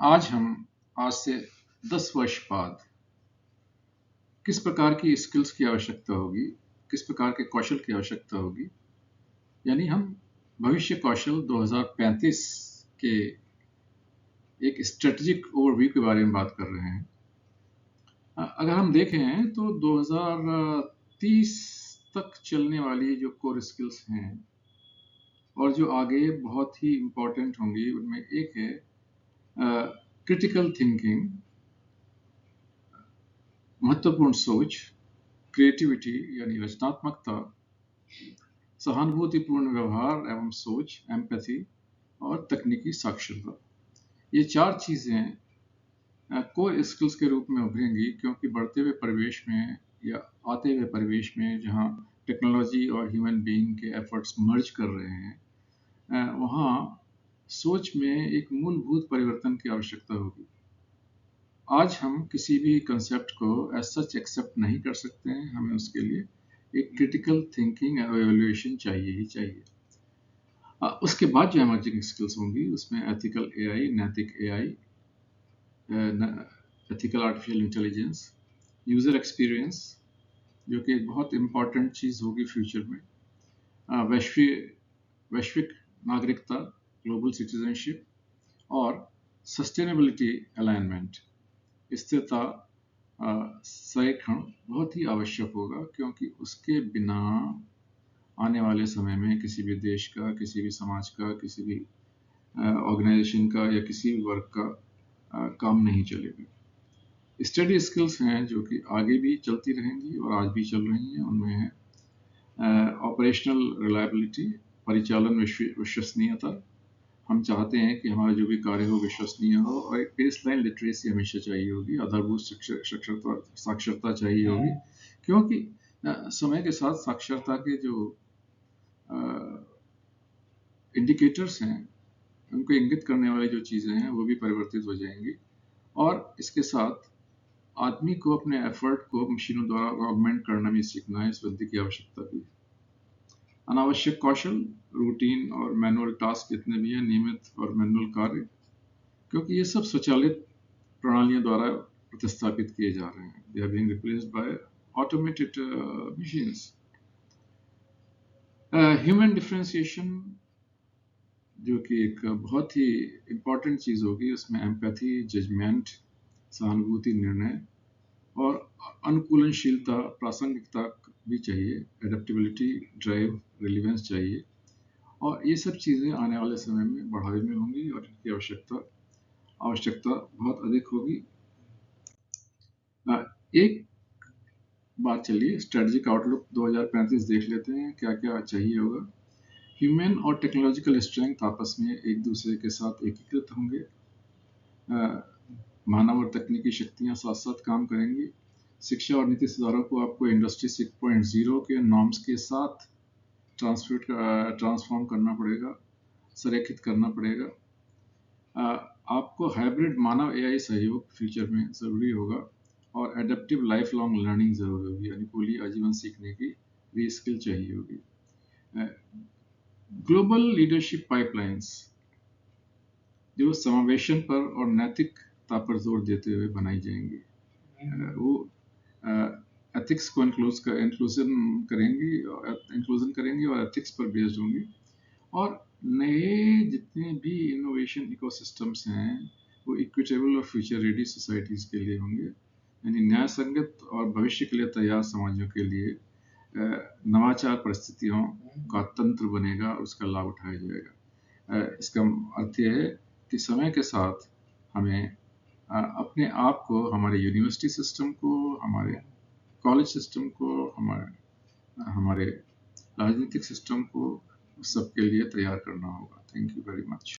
आज से 10 वर्ष बाद किस प्रकार की स्किल्स की आवश्यकता होगी, किस प्रकार के कौशल की आवश्यकता होगी, यानी हम भविष्य कौशल 2035 के एक स्ट्रेटेजिक ओवरव्यू के बारे में बात कर रहे हैं। अगर हम देखें तो 2030 तक चलने वाली जो कोर स्किल्स हैं और जो आगे बहुत ही इम्पोर्टेंट होंगी, उनमें एक है क्रिटिकल थिंकिंग, महत्वपूर्ण सोच, क्रिएटिविटी यानी रचनात्मकता, सहानुभूतिपूर्ण व्यवहार एवं सोच, एम्पैथी, और तकनीकी साक्षरता। ये 4 चीज़ें कोर स्किल्स के रूप में उभरेंगी, क्योंकि बढ़ते हुए परिवेश में या आते हुए परिवेश में जहाँ टेक्नोलॉजी और ह्यूमन बीइंग के एफर्ट्स मर्ज कर रहे हैं, वहाँ सोच में एक मूलभूत परिवर्तन की आवश्यकता होगी। आज हम किसी भी कंसेप्ट को एज सच एक्सेप्ट नहीं कर सकते हैं, हमें उसके लिए एक क्रिटिकल थिंकिंग और एवेल्युएशन चाहिए ही चाहिए। उसके बाद जो इमर्जिंग स्किल्स होंगी उसमें एथिकल एआई, नैतिक AI, ethical artificial intelligence, user experience जो कि एक बहुत इम्पॉर्टेंट चीज़ होगी फ्यूचर में, वैश्विक नागरिकता, ग्लोबल सिटीजनशिप, और सस्टेनेबिलिटी अलाइनमेंट, स्थिरता संरेखण बहुत ही आवश्यक होगा, क्योंकि उसके बिना आने वाले समय में किसी भी देश का, किसी भी समाज का, किसी भी ऑर्गेनाइजेशन का या किसी भी वर्ग का काम नहीं चलेगा। स्टडी स्किल्स हैं जो कि आगे भी चलती रहेंगी और आज भी चल रही हैं। उनमें है ऑपरेशनल रिलायबिलिटी, परिचालन विश्वसनीयता। हम चाहते हैं कि हमारा जो भी कार्य हो विश्वसनीय हो, और एक बेसलाइन लिटरेसी हमेशा चाहिए होगी, आधारभूत साक्षरता चाहिए होगी, क्योंकि समय के साथ साक्षरता के जो इंडिकेटर्स हैं, उनको इंगित करने वाली जो चीज़ें हैं वो भी परिवर्तित हो जाएंगी। और इसके साथ आदमी को अपने एफर्ट को मशीनों द्वारा ऑगमेंट करना भी सीखना है, इस वृद्धि की आवश्यकता भी है। अनावश्यक कौशल, रूटीन और मैनुअल टास्क जितने भी हैं, नियमित और मैनुअल कार्य, क्योंकि ये सब स्वचालित प्रणालियों द्वारा प्रतिस्थापित किए जा रहे हैं। They are being replaced by automated machines. Human differentiation जो कि एक बहुत ही इम्पॉर्टेंट चीज़ होगी, उसमें एम्पैथी, जजमेंट, सहानुभूति, निर्णय और अनुकूलनशीलता, प्रासंगिकता भी चाहिए, एडेप्टेबिलिटी, ड्राइव, रिलीवेंस चाहिए। और ये सब चीज़ें आने वाले समय में बढ़ावे में होंगी और इनकी आवश्यकता बहुत अधिक होगी। एक बात चलिए स्ट्रेटजिक आउटलुक 2035 देख लेते हैं, क्या क्या चाहिए होगा। ह्यूमन और टेक्नोलॉजिकल स्ट्रेंथ आपस में एक दूसरे के साथ एकीकृत होंगे। मानव और तकनीकी शक्तियां साथ साथ काम करेंगी। शिक्षा और नीति सुधारों को आपको इंडस्ट्री 6.0 के नॉर्म्स के साथ ट्रांसफॉर्म करना पड़ेगा, संरेखित करना पड़ेगा। आपको हाइब्रिड मानव एआई सहयोग फ्यूचर में ज़रूरी होगा, और एडेप्टिव लाइफ लॉन्ग लर्निंग ज़रूरी होगी, यानी पूरी आजीवन सीखने की भी स्किल चाहिए होगी। ग्लोबल लीडरशिप पाइपलाइंस जो समावेशन पर और नैतिकता पर जोर देते हुए बनाई जाएंगी, वो एथिक्स को इंक्लूजन करेंगी और एथिक्स पर बेस्ड होंगी। और नए जितने भी इनोवेशन इकोसिस्टम्स हैं वो इक्विटेबल और फ्यूचर रेडी सोसाइटीज़ के लिए होंगे, यानी न्याय संगत और भविष्य के लिए तैयार समाजों के लिए नवाचार परिस्थितियों का तंत्र बनेगा और उसका लाभ उठाया जाएगा। इसका अर्थ यह है कि समय के साथ हमें अपने आप को, हमारे यूनिवर्सिटी सिस्टम को, हमारे कॉलेज सिस्टम को, हमारे राजनीतिक सिस्टम को, सबके लिए तैयार करना होगा। Thank you very much.